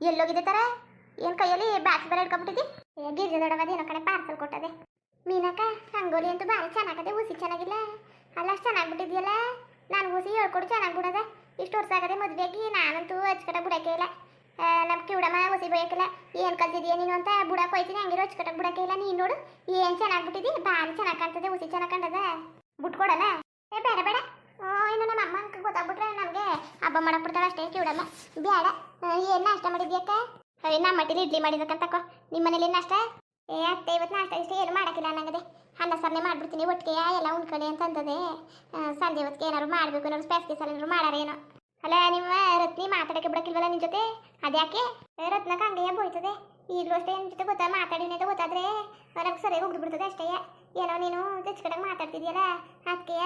ಎಲ್ಲೋಗಿದೆ ತರ ಏನು ಕೈಯಲ್ಲಿ ಬ್ಯಾಟ್ಸ್ ಬೇರೆ ಹಿಡ್ಕೊಂಬಿಟ್ಟಿದ್ದಿ ಗಿರ್ಜ ದೊಡವದ ಏನೋ ಕಡೆ ಪಾರ್ಸಲ್ ಕೊಟ್ಟದೆ ಮೀನಕ್ಕ ರಂಗೋಲಿ ಅಂತೂ ಭಾರಿ ಚೆನ್ನಾಗದೆ ಹುಸಿ ಚೆನ್ನಾಗಿಲ್ಲ ಅಲ್ಲ ಅಷ್ಟು ಚೆನ್ನಾಗ್ಬಿಟ್ಟಿದ್ಯಲ್ಲ ನಾನು ಹುಸಿ ಹೇಳ್ಕೊಡು ಚೆನ್ನಾಗಿ ಬಿಡೋದ ಇಷ್ಟು ವರ್ಷ ಆಗದೆ ಮದುವೆಗೆ ನಾನಂತೂ ಅಚ್ಚಕಟ್ಟ ಬಿಡೋಕೆ ಇಲ್ಲ ನಮ್ಮ ಕಿವುಡಮ್ಮ ಹುಸಿ ಬಯಕಿಲ್ಲ ಏನು ಕಲ್ತಿದ್ಯಾ ನೀನು ಅಂತ ಬುಡಕ್ಕೆ ಹೋಯ್ತೀನಿ ಹಂಗಿರೋ ಅಚ್ಚಕಟ್ಟ ಬಿಡೋಕೆ ಇಲ್ಲ ನೀನು ನೋಡು ಏನು ಚೆನ್ನಾಗ್ಬಿಟ್ಟಿದ್ದಿ ಭಾರಿ ಚೆನ್ನಾಗಿ ಕಾಣ್ತದೆ ಹುಸಿ ಚೆನ್ನಾಗಿ ಕಾಣ್ತದ ಬಿಟ್ಕೊಡಲ್ಲ ಏ ಬೇಡ ಬೇಡ ಇನ್ನು ನಮ್ಮ ಅಮ್ಮ ಅಕ್ಕ ಗೊತ್ತಾಗ್ಬಿಟ್ರೆ ನನಗೆ ಹಬ್ಬ ಮಾಡಕ್ ಬಿಡ್ತಾಳೆ ಅಷ್ಟೇ ಕಿವುಡಮ್ಮ ಬೇಡ ಏನು ನಾಷ್ಟ ಮಾಡಿದ್ಯಕ್ಕ ನಮ್ಮ ಮಟ್ಟಿಲಿ ಇಡ್ಲಿ ಮಾಡಿದಕ್ಕಂತಕೋ ನಿಮ್ಮ ಮನೇಲಿ ನಾಷ್ಟ ಅತ್ತೆ ಇವತ್ತು ನಾಷ್ಟ ಇಷ್ಟ ಏನು ಮಾಡೋಕ್ಕಿಲ್ಲ ನನಗದೆ ಅನ್ನ ಸಾರನೆ ಮಾಡ್ಬಿಡ್ತೀನಿ ಒಟ್ಟಿಗೆ ಎಲ್ಲ ಉಣ್ಕಡೆ ಅಂತ ಅಂತದೆ ಸಂಜೆ ಹೊತ್ತಿಗೆ ಏನಾದ್ರು ಮಾಡಬೇಕು ಏನಾದ್ರು ಸ್ಪೆಸಿಫಿಕ್ ಏನಾದ್ರು ಮಾಡಾರೇನೋ ಅಲ್ಲ ನಿಮ್ಮ ರತ್ನಿ ಮಾತಾಡೋಕ್ಕೆ ಬಿಡಕ್ಕಿಲ್ವಲ್ಲ ನಿನ್ನ ಜೊತೆ ಅದ್ಯಾಕೆ ರತ್ನಕ್ಕೆ ಹಂಗೆ ಬೋಯ್ತದೆ ಈಗಲೂ ಅಷ್ಟೇ ನಿಮ್ಮ ಜೊತೆ ಗೊತ್ತಾ ಮಾತಾಡಿನಿ ಅಂತ ಗೊತ್ತಾದ್ರೆ ನಮ್ಗೆ ಸರಿಯಾಗಿ ಹೋಗ್ದು ಬಿಡ್ತದೆ ಅಷ್ಟೇ ಏನೋ ನೀನು ತೆಚ್ಕಡೆಗೆ ಮಾತಾಡ್ತಿದ್ಯಲ್ಲ ಅದಕ್ಕೆ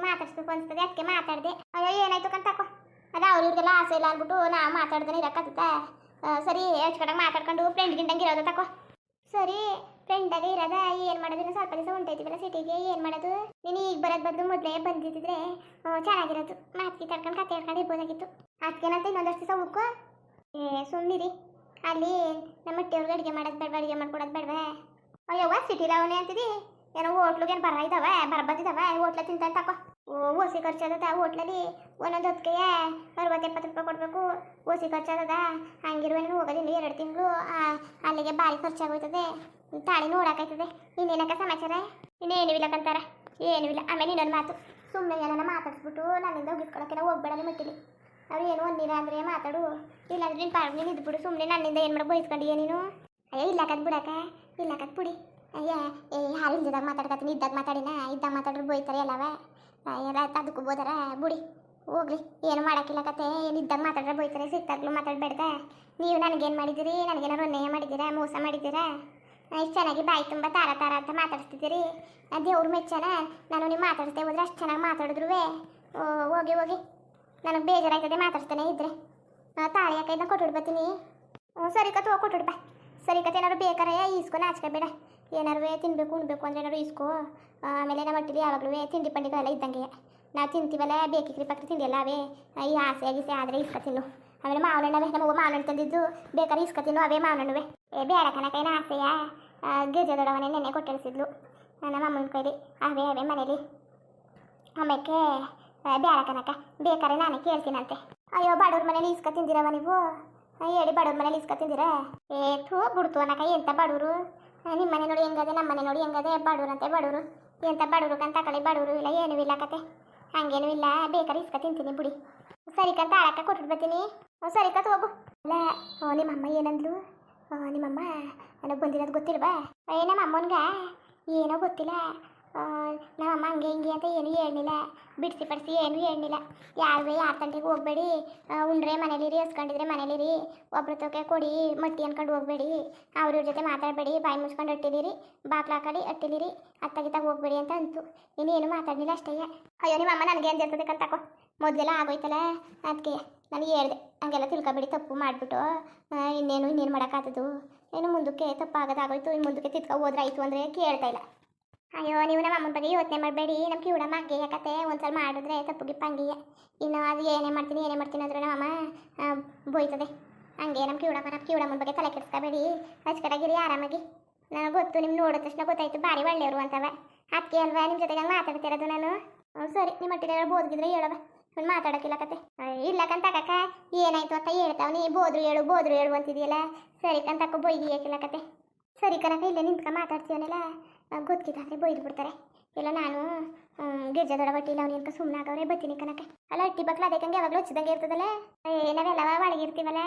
ಮಾತಾಡ್ಸ್ಬೇಕು ಅನ್ಸ್ತದೆ ಅದಕ್ಕೆ ಮಾತಾಡಿದೆ ಅಯ್ಯೋ ಏನಾಯ್ತು ಕಂತಕೋ ಅಲ್ಲ ಅವ್ರಿಗೆಲ್ಲ ಆಸೆ ಇಲ್ಲ ಅಂದ್ಬಿಟ್ಟು ನಾವು ಮಾತಾಡ್ದೇ ಇರೋಕ್ಕಾಗುತ್ತಾ ಸರಿ ಹೆಚ್ಕಡೆಗೆ ಮಾತಾಡ್ಕೊಂಡು ಫ್ರೆಂಡ್ ಗಿಂಡಂಗೆ ಇರೋದು ತಕೋ ಸರಿ ಫ್ರೆಂಡಾಗೆ ಇರೋದ ಏನು ಮಾಡೋದು ಸ್ವಲ್ಪ ದಿವಸ ಹೊಂಟೈತಿವಲ್ಲ ಸಿಟಿಗೆ ಏನು ಮಾಡೋದು ನೀನು ಈಗ ಬರೋದು ಬದಲು ಮೊದಲೇ ಬಂದಿದ್ದಿದ್ರೆ ಚೆನ್ನಾಗಿರೋದು ಮಾತಿಗೆ ತಡ್ಕೊಂಡು ಕತೆ ಹೇಳ್ಕೊಂಡು ಇರ್ಬೋದಾಗಿತ್ತು ಅದಕ್ಕೇನಂತ ಇನ್ನೊಂದಷ್ಟು ದಿವಸ ಹೋಗ್ಕೋ ಸುಮ್ಮನಿರಿ ಅಲ್ಲಿ ನಮ್ಮ ಹೊಟ್ಟೆಯವ್ರಿಗೆ ಅಡುಗೆ ಮಾಡೋದು ಬೇಡ ಅಡುಗೆ ಮಾಡ್ಕೊಡೋದು ಬೇಡವಾ ಅಯ್ಯವ್ವ ಸಿಟಿಲಿ ಅವನೇ ಅಂತಿದ್ದಿ ಏನೋ ಹೋಟ್ಲಿಗೆ ಏನು ಇದ್ದಾವೆ ಬರಬತ್ತಿದ್ದಾವೆ ಹೋಟ್ಲ ತಿಂತಾನೆ ತಕೋ ಓಸಿ ಖರ್ಚಾದದ ಹೋಟ್ಲಲ್ಲಿ ಒಂದೊಂದು ಹೊತ್ತಿಗೆ 60-70 ರೂಪಾಯಿ ಕೊಡಬೇಕು ಓಸಿ ಖರ್ಚಾದದ ಹಂಗಿರುವ ನೀನು ಹೋಗೋದಿಲ್ಲ 2 ತಿಂಗಳು ಅಲ್ಲಿಗೆ ಭಾರಿ ಖರ್ಚಾಗೋಯ್ತದೆ ತಾಳಿ ನೋಡೋಕಾಯ್ತದೆ ಇನ್ನೇನಕ್ಕ ಸಮಾಚಾರ ಇನ್ನೇನು ಇಲ್ಲಕ್ಕಂತಾರ ಏನೂ ಇಲ್ಲ ಆಮೇಲೆ ಇನ್ನೊಂದು ಮಾತು ಸುಮ್ಮನೆ ಏನಾರ ಮಾತಾಡ್ಸ್ಬಿಟ್ಟು ನನ್ನಿಂದ ಹೋಗಿಸ್ಕೊಳಕ್ಕೆಲ್ಲ ಹೋಗ್ಬೇಡಲಿ ಮಟ್ಟಿಲಿ ಅವ್ರು ಏನು ಒಂದಿರ ಅಂದರೆ ಮಾತಾಡು ಇಲ್ಲಾಂದ್ರೆ ನೀನು ಪಾರ್ಕ್ ನೀನು ಇದ್ಬಿಡು ಸುಮ್ಮನೆ ನನ್ನಿಂದ ಏನು ಮಾಡೋ ಬಯಸ್ಕೊಂಡಿಯೇ ನೀನು ಅಯ್ಯೋ ಇಲ್ಲಕ್ಕದ್ ಬಿಡಕ್ಕ ಇಲ್ಲಕ್ಕದ್ ಬಿಡಿ ಅಯ್ಯ ಯಾರು ಇಲ್ದಿದಾಗ ಮಾತಾಡ್ಕತ್ತೀನಿ ಇದ್ದಾಗ ಮಾತಾಡಿನ ಇದ್ದಾಗ ಮಾತಾಡ್ರು ಬೈತಾರೆ ಎಲ್ಲವ ಎಲ್ಲ ಅದಕ್ಕೂ ಬೋದಾರ ಬುಡಿ ಹೋಗ್ಲಿ ಏನು ಮಾಡೋಕ್ಕಿಲ್ಲ ಕತೆ ಏನು ಇದ್ದಾಗ ಮಾತಾಡ್ರೆ ಬೈತಾರೆ ಸಿಕ್ತಾಗ್ಲೂ ಮಾತಾಡಬೇಡ್ದ ನೀವು ನನಗೇನು ಮಾಡಿದ್ದೀರಿ ನನಗೇನಾರು ಅನ್ಯಾಯ ಮಾಡಿದ್ದೀರಾ ಮೋಸ ಮಾಡಿದ್ದೀರಾ ಇಷ್ಟು ಚೆನ್ನಾಗಿ ಬಾಯಿ ತುಂಬ ತಾರ ತಾರ ಅಂತ ಮಾತಾಡ್ತಿದ್ದೀರಿ ದೇವ್ರ ಮೆಚ್ಚನ ನಾನು ನೀವು ಮಾತಾಡ್ತೇ ಹೋದ್ರೆ ಅಷ್ಟು ಚೆನ್ನಾಗಿ ಮಾತಾಡಿದ್ರು ಹೋಗಿ ಹೋಗಿ ನನಗೆ ಬೇಜಾರಾಗ್ತದೆ ಮಾತಾಡ್ತಾನೆ ಇದ್ರೆ ತಾಳಿ ಯಾಕೈದನ್ನ ಕೊಟ್ಬಿಡ್ಬತ್ತೀನಿ ಸರಿ ಕತ್ ಹೋಗಿ ಕೊಟ್ಬಿಡ್ಬಾ ಸರಿ ಕತೆ ಏನಾದ್ರು ಬೇಕಾರೆ ಈಸ್ಕೊಂಡು ಆಚ್ಕೋಬೇಡ ಏನಾರು ತಿನ್ನಬೇಕು ಉಣ್ಬೇಕು ಅಂದ್ರೆ ಏನಾದ್ರು ಈಸ್ಕೋ ಆಮೇಲೆ ನಮ್ಮ ಮಟ್ಟಿಲಿ ಯಾವಾಗಲೂ ತಿಂಡಿ ಪಂಡಿಗಳೆಲ್ಲ ಇದ್ದಂಗೆ ನಾವು ತಿಂತೀವಲ್ಲ ಬೇಕಿಕ್ರಿ ಪಕ್ಕ ತಿಂಡಿ ಎಲ್ಲ ಅವೇ ಈ ಆಸೆ ಆಗಿಸೆ ಆದರೆ ಇಸ್ಕ ತಿನ್ನು ಆಮೇಲೆ ಮಾವನಣ್ಣವೇ ನಮಗೂ ಮಾವನಣ್ಣು ತಂದಿದ್ದು ಬೇಕಾದ್ರೆ ಇಸ್ಕ ತಿನ್ನು ಅವೇ ಮಾವನಣ್ಣುವೆ ಬೇಡ ಕನಕೈನ ಆಸೆಯ ಗೆಜ ದೊಡವನೇ ನೆನ್ನೆ ಕೊಟ್ಟಿಳಿಸಿದ್ಲು ನಮ್ಮ ಅಮ್ಮನ ಕೈಲಿ ಅವೇ ಮನೇಲಿ ಆಮೇಲೆ ಬೇಡ ಕನಕ ಬೇಕಾದ್ರೆ ನಾನೇ ಕೇಳ್ತೀನಂತೆ ಅಯ್ಯೋ ಬಡವ್ರ ಮನೇಲಿ ಇಸ್ಕ ತಿಂದಿರವ ನೀವು ಹೇಳಿ ಬಡವ್ರ ಮನೇಲಿ ಇಸ್ಕ ತಿಂದಿರ ಥೂ ಬಿಡ್ತು ಅನ್ನಕ ಎಂತ ಬಡವರು ನಿಮ್ಮ ಮನೆ ನೋಡಿ ಹೆಂಗದೆ ನಮ್ಮ ಮನೆ ನೋಡಿ ಹೆಂಗದೆ ಬಡವ್ರಂತೆ ಬಡವರು ಎಂತ ಬಡವರು ಕಂತ ಕಡೆ ಬಡವರು ಇಲ್ಲ ಏನೂ ಇಲ್ಲ ಕತೆ ಹಂಗೇನೂ ಇಲ್ಲ ಬೇಕಾದ್ರೆ ಇಸ್ಕ ತಿಂತೀನಿ ಬಿಡಿ ಸರಿ ಕಂತ ಆಳಕ್ಕ ಕೊಟ್ಬಿಟ್ಟು ಬರ್ತೀನಿ ಸರಿ ಕತ್ ಹೋಗು ಅಲ್ಲ ನಿಮ್ಮಮ್ಮ ಏನಂದ್ಲು ನಿಮ್ಮಮ್ಮ ನನಗೆ ಬಂದಿರೋದು ಗೊತ್ತಿಲ್ವಾ ನಮ್ಮ ಅಮ್ಮನ್ಗೆ ಏನೋ ಗೊತ್ತಿಲ್ಲ ನಮ್ಮಮ್ಮ ಹಂಗೆ ಹಿಂಗೆ ಅಂತ ಏನೂ ಹೇಳಲಿಲ್ಲ ಬಿಡಿಸಿ ಪಡಿಸಿ ಏನೂ ಹೇಳಲಿಲ್ಲ ಯಾರ ತಂಟೆಗೆ ಹೋಗಬೇಡಿ ಉಂಡ್ರೆ ಮನೇಲಿರಿ ಎಸ್ಕೊಂಡಿದ್ರೆ ಮನೇಲಿರಿ ಒಬ್ರ ತೋಕೆ ಕೊಡಿ ಮಟ್ಟಿ ಅನ್ಕೊಂಡು ಹೋಗಬೇಡಿ ಅವ್ರ ಜೊತೆ ಮಾತಾಡಬೇಡಿ ಬಾಯಿ ಮುಚ್ಕೊಂಡು ಅಟ್ಟಿಲಿರಿ ಬಾಕ್ಲು ಹಾಕಡಿ ಅಟ್ಟಿಲಿರಿ ಅತ್ತಾಗಿತ್ತಾಗ ಹೋಗಬೇಡಿ ಅಂತ ಅಂತು ಇನ್ನೇನು ಮಾತಾಡಲಿಲ್ಲ ಅಷ್ಟೇ ಅಯ್ಯೋ ನಿಮ್ಮ ಅಮ್ಮ ನನಗೆ ಏನು ಇರ್ತದೆ ಕಂತಕೋ ಮೊದಲೆಲ್ಲ ಆಗೋಯ್ತಲ್ಲ ಅದಕ್ಕೆ ನನಗೆ ಹೇಳ್ದೆ ಹಂಗೆಲ್ಲ ತಿಳ್ಕೊಬೇಡಿ ತಪ್ಪು ಮಾಡಿಬಿಟ್ಟು ಇನ್ನೇನು ಮಾಡೋಕ್ಕಾಗ್ತದು ಏನು ಮುಂದಕ್ಕೆ ತಪ್ಪು ಆಗೋದಾಗೋಯ್ತು ಇನ್ನು ಮುಂದಕ್ಕೆ ತಿತ್ಕೊ ಹೋದ್ರಾಯ್ತು ಅಂದರೆ ಕೇಳ್ತಾ ಇಲ್ಲ ಅಯ್ಯೋ ನೀವು ನಮ್ಮ ಅಮ್ಮನ ಬಗ್ಗೆ ಯೋಚನೆ ಮಾಡಬೇಡಿ ನಮ್ಮ ಕಿವುಡಮ್ಮ ಹಂಗೆ ಯಾಕತ್ತೆ ಒಂದ್ಸಲ ಮಾಡಿದ್ರೆ ತಪ್ಪು ಗಿಪ್ಪ ಹಂಗೆ ಇನ್ನು ಅದು ಏನೇ ಮಾಡ್ತೀನಿ ಅಂದ್ರೆ ನಮ್ಮಮ್ಮ ಬೋಯ್ತದೆ ಹಂಗೆ ನಮ್ಮ ಕಿವುಡಮ್ಮನ ಬಗ್ಗೆ ತಲೆ ಕೆಡಿಸ್ಕೋಬೇಡಿ ಅಚ್ಚಕಟಾಗಿರಿ ಆರಾಮಾಗಿ ನನಗೆ ಗೊತ್ತು ನಿಮ್ಗೆ ನೋಡಿದ ತಕ್ಷಣ ಗೊತ್ತಾಯ್ತು ಭಾರಿ ಒಳ್ಳೆಯವರು ಅಂತವ ಅದಕ್ಕೆ ಅಲ್ವಾ ನಿಮ್ಮ ಜೊತೆಗೆ ಮಾತಾಡ್ತಿರೋದು ನಾನು ಸರಿ ನಿಮ್ಮ ಮಟ್ಟಿಗೆ ಬೋದ್ಗಿದ್ರೆ ಹೇಳವ ನಾನು ಮಾತಾಡೋಕ್ಕಿಲ್ಲ ಕತೆ ಇಲ್ಲಕ್ಕಂತ ಅಕ್ಕ ಏನಾಯ್ತು ಅಂತ ಹೇಳ್ತಾವನಿ ಬೋದ್ರು ಹೇಳು ಅಂತಿದೆಯಲ್ಲ ಸರಿ ಕಂತಕ್ಕ ಬೊಯ್ದಿಯಾಕಿಲ್ಲ ಕತೆ ಸರಿ ಕನಕ ಇಲ್ಲೇ ನಿಂತ್ಕ ಮಾತಾಡ್ತೀವನೆಲ್ಲ ಗೊತ್ತಿದ್ದಾದ್ರೆ ಬೊಯ್ದು ಬಿಡ್ತಾರೆ ಇಲ್ಲ ನಾನು ಗೆಜ್ಜೆ ದೊಡ್ಡ ಬಟ್ಟಿ ಇಲ್ಲ ಅವನಿಗೆ ಸುಮ್ಮನೆ ಆಗವ್ರೆ ಬತ್ತೀನಿ ಕನಕ ಅಲ್ಲ ಅಟ್ಟಿ ಬಕ್ಲ ಅದಕ್ಕಂಗೆ ಯಾವಾಗಲೂ ಹಚ್ಚಿದಂಗೆ ಇರ್ತದಲ್ಲ ನಾವೆಲ್ಲವ ಒಳಗಿರ್ತೀವಲ್ಲ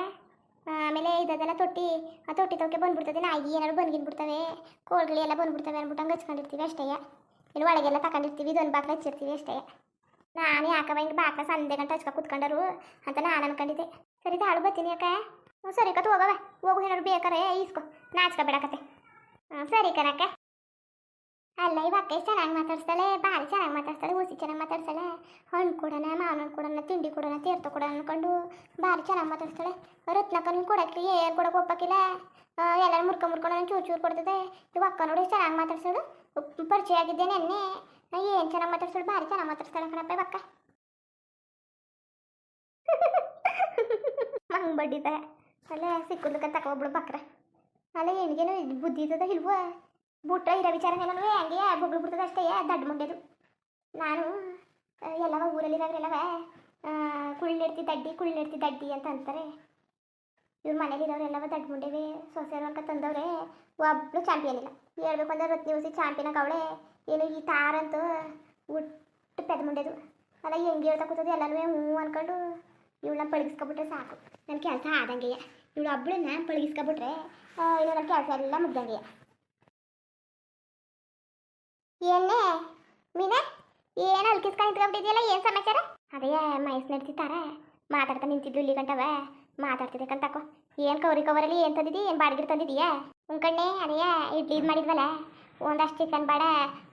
ಆಮೇಲೆ ಇದೆಲ್ಲ ತೊಟ್ಟಿ ತೋಕೆ ಬಂದ್ಬಿಡ್ತದೆ ನಾಯಿಗೆ ಏನಾದ್ರು ಬಂದ್ಗಿನ್ಬಿಡ್ತವೆ ಕೋಳ್ಗಳು ಎಲ್ಲ ಬಂದ್ಬಿಡ್ತವೆ ಅಂದ್ಬಿಟ್ಟು ಹಂಗೆ ಹಚ್ಕೊಂಡಿರ್ತೀವಿ ಅಷ್ಟೇ ಇನ್ನು ಒಳಗೆಲ್ಲ ತಗೊಂಡಿರ್ತೀವಿ ಇದೊಂದು ಬಾಕ್ಲ ಹಚ್ಚಿರ್ತೀವಿ ಅಷ್ಟೇ ನಾನು ಯಾಕವ ಹಿಂಗೆ ಬಾಕ್ಲ ಸಂದೆ ಗಂಟೆ ಹಚ್ಕೊ ಕೂತ್ಕೊಂಡರು ಅಂತ ನಾನು ಅನ್ಕೊಂಡಿದ್ದೆ ಸರಿ ತಾಳು ಬತ್ತೀನಿ ಯಾಕ ಸರಿ ಕತ್ ಹೋಗವ ಹೋಗು ಏನಾದ್ರು ಬೇಕಾರೆ ಈಸ್ಕೊ ನಾಚ್ಕೊಬೇಡಕತ್ತೆ ಸರಿ ಕನಕ ಅಲ್ಲ ಇವಾಗ ಚೆನ್ನಾಗಿ ಮಾತಾಡ್ಸ್ತಾಳೆ ಭಾರಿ ಚೆನ್ನಾಗಿ ಮಾತಾಡ್ತಾಳೆ ಹುಸಿ ಚೆನ್ನಾಗಿ ಮಾತಾಡ್ತಾಳೆ ಹಣ್ಣು ಕೊಡೋಣ ಮಾವನ ಕೊಡೋಣ ತಿಂಡಿ ಕೊಡೋಣ ತೀರ್ಥ ಕೊಡೋಣ ಅಂದ್ಕೊಂಡು ಭಾರಿ ಚೆನ್ನಾಗಿ ಮಾತಾಡ್ತಾಳೆ ರತ್ನಕ್ಕ ನೀವು ಕೊಡೋಕ್ಕೆ ಏನು ಕೊಡೋಕೆ ಒಪ್ಪಕ್ಕಿಲ್ಲ ಎಲ್ಲರೂ ಮುರ್ಕೊಂಡು ಚೂರು ಕೊಡ್ತದೆ ಇವು ಅಕ್ಕ ನೋಡಿ ಚೆನ್ನಾಗಿ ಮಾತಾಡ್ಸೋಳು ಪರಿಚಯ ಆಗಿದ್ದೆ ನೆನ್ನೆ ಏನು ಚೆನ್ನಾಗಿ ಮಾತಾಡ್ಸೋಳು ಭಾರಿ ಚೆನ್ನಾಗಿ ಮಾತಾಡ್ತಾಳೆ ಕಣಪ್ಪ ಇವಕ್ಕ ಮಂಗ್ ಬಡ್ಡಿದೆ ಅಲ್ಲೇ ಸಿಕ್ಕುದಕ್ಕೆ ತಗೊಬ್ಳು ಬಕ್ರ ಅಲ್ಲೇ ಹೆಣ್ಗೇನು ಬುದ್ಧಿ ಇದ್ದದ ಇಲ್ವ ಬುಟ್ಟ ಇರೋ ವಿಚಾರನೆಲ್ಲೂ ಹಂಗೆ ಬೊಗ್ಳು ಬಿಡ್ತದೆ ಅಷ್ಟೇ ದಡ್ಡ ಮುಂಡೆದು ನಾನು ಎಲ್ಲವ ಊರಲ್ಲಿರೋರೆಲ್ಲವ ಕುಳ್ಳಿಡ್ತಿ ದಡ್ಡಿ ಅಂತ ಅಂತಾರೆ ಇವ್ರ ಮನೇಲಿರೋರೆಲ್ಲವ ದಡ್ಡ ಮುಂಡೆವೆ ಸೊಸೆರು ಅನ್ಕ ತಂದವ್ರೆ ಒಬ್ಳು ಚಾಂಪಿಯನ್ ಇಲ್ಲ ಹೇಳ್ಬೇಕು ಅಂದ್ರೆ ರತ್ನಿ ಉಸಿ ಚಾಂಪಿಯನ್ ಅವಳೆ ಏನು ಈ ತಾರಂತೂ ಉಟ್ಟು ಪೆದ್ ಮುಂಡೆದು ಅಲ್ಲ ಹೆಂಗೆ ಹೇಳ್ತಾ ಕೂತದೆ ಎಲ್ಲನೂ ಹ್ಞೂ ಅನ್ಕೊಂಡು ಇವಳನ್ನ ಪಳಗಿಸ್ಕೊಬಿಟ್ರೆ ಸಾಕು ನನ್ನ ಕೆಲಸ ಆದಂಗೆಯ ಇವಳು ಒಬ್ಳನ್ನ ಪಳಗಿಸ್ಕೊಬಿಟ್ರೆ ಇನ್ನು ನನ್ನ ಕೆಲಸ ಎಲ್ಲ ಮುಗ್ದಂಗೆಯ ಏನೇ ಮೀನಾ ಏನು ಅಲ್ಕಿಸ್ಕೊಂಡು ನಿಂತ್ಕೊಂಡ್ಬಿಟ್ಟಿದೆಯಲ್ಲ ಏನು ಸಮಾಚಾರ ಅದೇ ಮೈಸ್ ನಡ್ತಿತ್ತಾರ ಮಾತಾಡ್ತಾ ನಿಂತಿದ್ದು ಇಲ್ಲಿ ಗಂಟವ ಮಾತಾಡ್ತಿದ್ದೆ ಕಂತಕೋ ಏನು ಕವರಲ್ಲಿ ಏನು ತಂದಿದ್ದಿ ಏನು ಬಾಡಿಗೆ ತಂದಿದೀಯಾ ಉಂಕಣ್ಣೆ ಅದೇ ಇಡ್ಲಿ ಇದು ಮಾಡಿದ್ವಲ್ಲ ಒಂದಷ್ಟು ಚಿಕನ್ ಬಾಡ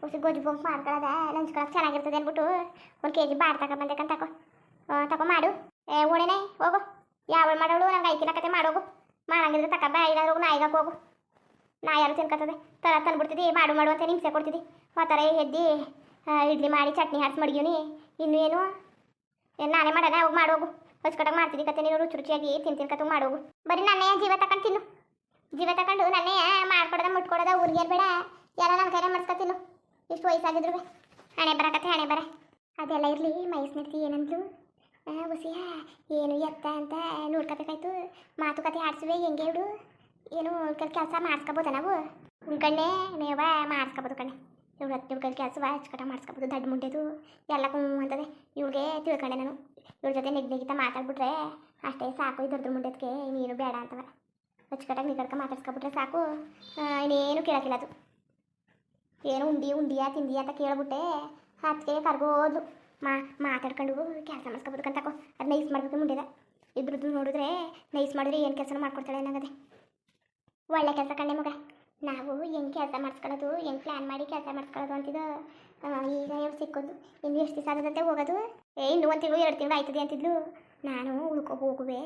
ಉಸಿ ಗೊಜ್ಜು ಬೊಂಬು ಮಾಡ್ಕೊಳ್ಳೋದ ನಂಚ್ಕೊಳಕ್ಕೆ ಚೆನ್ನಾಗಿರ್ತದೆ ಅಂದ್ಬಿಟ್ಟು 1 kg ಬಾಡ್ ತಗೊಂಡ್ಬಂದೆ ಕಂತಕೋ ತಗೋ ಮಾಡು ಓಣೆನೆ ಹೋಗು ಯಾವಳು ಮಾಡೋಳು ನಂಗೆ ಐಕಿನ ಕತೆ ಮಾಡೋಗು ಮಾಡಂಗಿದ್ರೆ ತಕ ಇರೋರು ನಾಯಿಗಕ್ಕೆ ಹೋಗು ನಾ ಯಾರು ತಿನ್ಕತ್ತದೆ ತಂದ್ಬಿಡ್ತಿದ್ದಿ ಮಾಡು ಅಂತ ಹಿಂಸೆ ಕೊಡ್ತಿದ್ದಿ ಆ ಥರ ಎದ್ದಿ ಇಡ್ಲಿ ಮಾಡಿ ಚಟ್ನಿ ಹಾಕಿ ಮಡಗಿವ್ನಿ ಇನ್ನೂ ಏನು ನಾನೇ ಮಾಡೋಣ ಹೋಗಿ ಮಾಡೋಗು ಹೊಚ್ಕಟಾಗಿ ಮಾಡ್ತಿದ್ದಿ ಕತೆ ನೀನು ರುಚಿಯಾಗಿ ತಿನ್ಕತ್ತು ಮಾಡೋಗು ಬರೀ ನನ್ನೇ ಜೀವ ತಗೊಂಡು ತಿನ್ನು ಜೀವ ತಗೊಂಡು ನನ್ನೇ ಮಾಡ್ಕೊಡೋದ ಮುಟ್ಕೊಡೋದ ಊರಿಗೆ ಬೇಡ ಎಲ್ಲ ನನ್ನ ಕೈನೇ ಮಾಡಿಸ್ಕೊತಿನ್ನು ಇಷ್ಟು ವಯಸ್ಸಾಗಿದ್ರು ಹಣೆ ಬರಕತ್ತೆ ಹಣೆ ಬರ ಅದೆಲ್ಲ ಇರಲಿ ಮೈಸ್ ನಡ್ತಿ ಏನಂದ್ಲು ಹುಸಿಯ ಏನು ಎತ್ತ ಅಂತ ನೋಡ್ಕೋಬೇಕಾಯ್ತು ಮಾತುಕತೆ ಆಡ್ಸುವೆ ಹೆಂಗೆ ಇಡು ಏನು ಕೆಲಸ ಮಾಡಿಸ್ಕೋಬೋದ ನಾವು ಉಣ್ಕಂಡೆ ನೀವ ಮಾಡಿಸ್ಕೋಬೋದು ಕಣ್ಣೆ ಇವಳು ಹತ್ತು ಕೆಲಸ ಹಚ್ಕಟ ಮಾಡಿಸ್ಕೋಬೋದು ದಡ್ಡ ಮುಂಡೆದು ಎಲ್ಲಕ್ಕೂ ಅಂತದೆ ಇವಳಿಗೆ ತಿಳ್ಕೊಂಡೆ ನಾನು ಇವ್ರ ಜೊತೆ ನೆಗ್ನೆಗಿತ ಮಾತಾಡ್ಬಿಟ್ರೆ ಅಷ್ಟೇ ಸಾಕು ಇದ್ರ ಮುಂಡೆದಕ್ಕೆ ನೀನು ಬೇಡ ಅಂತವ ಹಚ್ಕಟಾಗಿ ನಿಗಡ್ಕ ಮಾತಾಡ್ಸ್ಕೊಬಿಟ್ರೆ ಸಾಕು ಇನ್ನೇನು ಕೇಳೋಕ್ಕಿಲ್ಲ ಅದು ಏನು ಉಂಡಿಯಾ ತಿಂದಿಯಾ ಅಂತ ಕೇಳ್ಬಿಟ್ಟೆ ಅದಕ್ಕೆ ಕರ್ಗೋದು ಮಾತಾಡ್ಕೊಂಡು ಕೆಲಸ ಮಾಡಿಸ್ಕೊಬೋದು ಕಂತಕೋ ಅದು ನೈಸ್ ಮಾಡ್ಬೇಕು ಮುಂಡೆದ ಇದ್ರದ್ದು ನೋಡಿದ್ರೆ ನೈಸ್ ಮಾಡಿದ್ರೆ ಏನು ಕೆಲಸ ಮಾಡ್ಕೊಡ್ತಾಳೆ ಏನಾಗದೆ ಒಳ್ಳೆ ಕೆಲಸ ಕಂಡೆ ಮಗ ನಾವು ಹೆಂಗೆ ಕೆಲಸ ಮಾಡಿಸ್ಕೊಳ್ಳೋದು ಹೆಂಗೆ ಪ್ಲ್ಯಾನ್ ಮಾಡಿ ಕೆಲಸ ಮಾಡಿಸ್ಕೊಳ್ಳೋದು ಅಂತಿದ್ದು ಈಗ ಇವ್ರು ಸಿಕ್ಕೋದು ಇನ್ನು ಎಷ್ಟು ದಿವಸ ಆಗೋದಂತೆ ಹೋಗೋದು ಇನ್ನೂ 1 ತಿಂಗಳು 2 ತಿಂಗಳು ಆಯ್ತದೆ ಅಂತಿದ್ಲು ನಾನು ಹೋಗುವೆ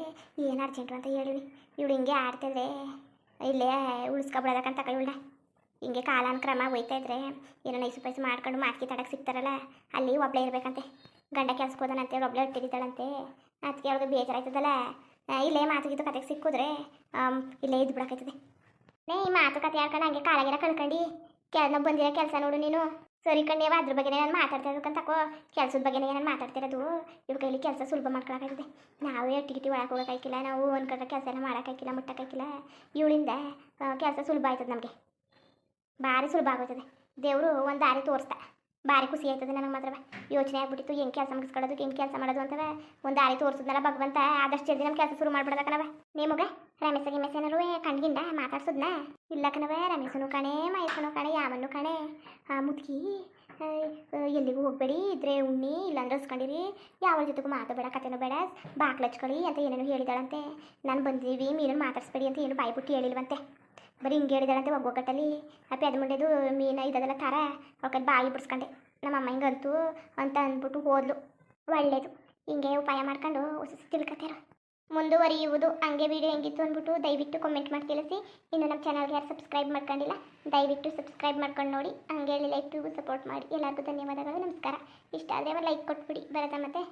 ಏನು ಅರ್ಜೆಂಟು ಅಂತ ಹೇಳಿವಿ ಇವಳು ಹಿಂಗೆ ಆಡ್ತಿದ್ರೆ ಇಲ್ಲೇ ಉಳಿಸ್ಕೊಬಿಡೋದಕ್ಕಂತ ಇವಳ ಹಿಂಗೆ ಕಾಲಾನುಕ್ರಮ ಹೋಯ್ತಾ ಇದ್ರೆ ಏನೋ ನೈಸು ಪೈಸು ಮಾಡ್ಕೊಂಡು ಮಾತ್ಕಿ ತಡಕ್ಕೆ ಸಿಗ್ತಾರಲ್ಲ ಅಲ್ಲಿ ಒಬ್ಬಳೇ ಇರಬೇಕಂತೆ ಗಂಡ ಕೆಲ್ಸಕ್ಕೆ ಹೋದನಂತೆ ಅವ್ರು ಒಬ್ಬಳೇ ಹೊಟ್ಟಿದ್ದಾಳಂತೆ ಅದಕ್ಕೆ ಅವ್ರಿಗೆ ಬೇಜಾರಾಯ್ತದಲ್ಲ ಇಲ್ಲೇ ಮಾತುಗಿದ್ದು ಕತೆಗೆ ಸಿಕ್ಕಿದ್ರೆ ಇಲ್ಲೇ ಇದ್ದು ಬಿಡೋಕೈತದೆ ಈ ಮಾತುಕತೆ ಆಡ್ಕೊಂಡು ಹಂಗೆ ಕಾಲಾಗಿರ ಕಳ್ಕೊಂಡು ನಾವು ಬಂದಿರೋ ಕೆಲಸ ನೋಡು ನೀನು ಸರಿ ಕಣ್ಣೇವ ಅದ್ರ ಬಗ್ಗೆ ನಾನು ಮಾತಾಡ್ತಾ ಇರೋಕ್ಕಂತಕೋ ಕೆಲಸದ ಬಗ್ಗೆ ನಾನು ಮಾತಾಡ್ತಿರೋದು ಇವ್ರ ಕೈಲಿ ಕೆಲಸ ಸುಲಭ ಮಾಡ್ಕೊಳಕ್ಕಾಗ್ತದೆ ನಾವು ಟಿಕಿಟಿ ಒಳಗೆ ಹೋಗೋಕ್ಕಾಗಿಲ್ಲ ನಾವು ಅಂದ್ಕೊಂಡ್ರೆ ಕೆಲಸ ಎಲ್ಲ ಮಾಡೋಕ್ಕಾಗಿಲ್ಲ ಮುಟ್ಟಕ್ಕಾಗಿಲ್ಲ ಇವಳಿಂದ ಕೆಲಸ ಸುಲಭ ಆಯ್ತದೆ ನಮಗೆ ಭಾರಿ ಸುಲಭ ಆಗೋಯ್ತದೆ ದೇವರು ಒಂದು ದಾರಿ ತೋರಿಸ್ತಾ ಭಾರಿ ಖುಷಿ ಆಯ್ತದೆ ನನಗೆ ಮಾತ್ರ ಯೋಚನೆ ಆಗ್ಬಿಟ್ಟಿತ್ತು ಹೆಂಗೆ ಕೆಲಸ ಮುಗಿಸ್ಕೊಳ್ಳೋದು ಹೆಂಗೆ ಕೆಲಸ ಮಾಡೋದು ಅಂತವ ಒಂದು ದಾರಿ ತೋರಿಸಿದ್ನಲ್ಲ ಭಗವಂತ ಆದಷ್ಟು ಜಲ್ದಿ ನಮ್ಮ ಕೆಲಸ ಶುರು ಮಾಡ್ಬಿಡೋದಕ್ಕನವ ನಿಮಗೆ ರಮೇಶ ಏನಾರು ಕಂಡ್ಗಿಂದ ಮಾತಾಡ್ಸೋದ್ನ ಇಲ್ಲ ಕಣವ ರಮೇಶನು ಕಣೆ ಮಹೇಶನು ಕಣೆ ಯಾವನು ಕಣೆ ಮುದುಕಿ ಎಲ್ಲಿಗೂ ಹೋಗಬೇಡಿ ಇದ್ರೆ ಉಣ್ಣಿ ಇಲ್ಲಾಂದ್ರೆ ಹಸ್ಕೊಂಡಿರಿ ಯಾವ ಜೊತೆಗೂ ಮಾತಾಡಬೇಡ ಕತೆನೂ ಬೇಡ ಬಾಕ್ಲು ಹಚ್ಕೊಳ್ಳಿ ಅಂತ ಏನೇನು ಹೇಳಿದಾಳಂತೆ ನಾನು ಬಂದೀವಿ ಮೀನನ್ನು ಮಾತಾಡಿಸ್ಬೇಡಿ ಅಂತ ಏನು ಬಾಯ್ಬಿಟ್ಟು ಹೇಳಿಲ್ವಂತೆ ಬರೀ ಹಿಂಗೆ ಹೇಳಿದಾಳಂತೆ ಒಗ್ಗಟ್ಟಲ್ಲಿ ಅಪ್ಪಿ ಅದು ಮುಂಡೆದು ಮೀನು ಇದೆಲ್ಲ ಥರ ಅವಕ್ಕೆ ಬಾಯಿ ಬಿಡಿಸ್ಕೊಂಡೆ ನಮ್ಮಮ್ಮ ಹಿಂಗಂತೂ ಅಂತ ಅಂದ್ಬಿಟ್ಟು ಹೋದ್ಲು ಒಳ್ಳೇದು ಹಿಂಗೆ ಉಪಾಯ ಮಾಡ್ಕೊಂಡು ತಿಳ್ಕೊತಾರ ಮುಂದುವರಿಯುವುದು ಹಂಗೆ ವೀಡಿಯೋ ಹೆಂಗಿತ್ತು ಅಂದ್ಬಿಟ್ಟು ದಯವಿಟ್ಟು ಕಮೆಂಟ್ ಮಾಡಿ ತಿಳಿಸಿ ಇನ್ನು ನಮ್ಮ ಚಾನಲ್ಗೆ ಯಾರು ಸಬ್ಸ್ಕ್ರೈಬ್ ಮಾಡ್ಕೊಂಡಿಲ್ಲ ದಯವಿಟ್ಟು ಸಬ್ಸ್ಕ್ರೈಬ್ ಮಾಡ್ಕೊಂಡು ನೋಡಿ ಹಂಗೆ ಲೈಕ್ ಟು ಸಪೋರ್ಟ್ ಮಾಡಿ ಎಲ್ಲರಿಗೂ ಧನ್ಯವಾದಗಳು ನಮಸ್ಕಾರ ಇಷ್ಟ ಆದರೆ ಲೈಕ್ ಕೊಟ್ಬಿಡಿ ಬರತ್ತಾ ಮತ್ತೆ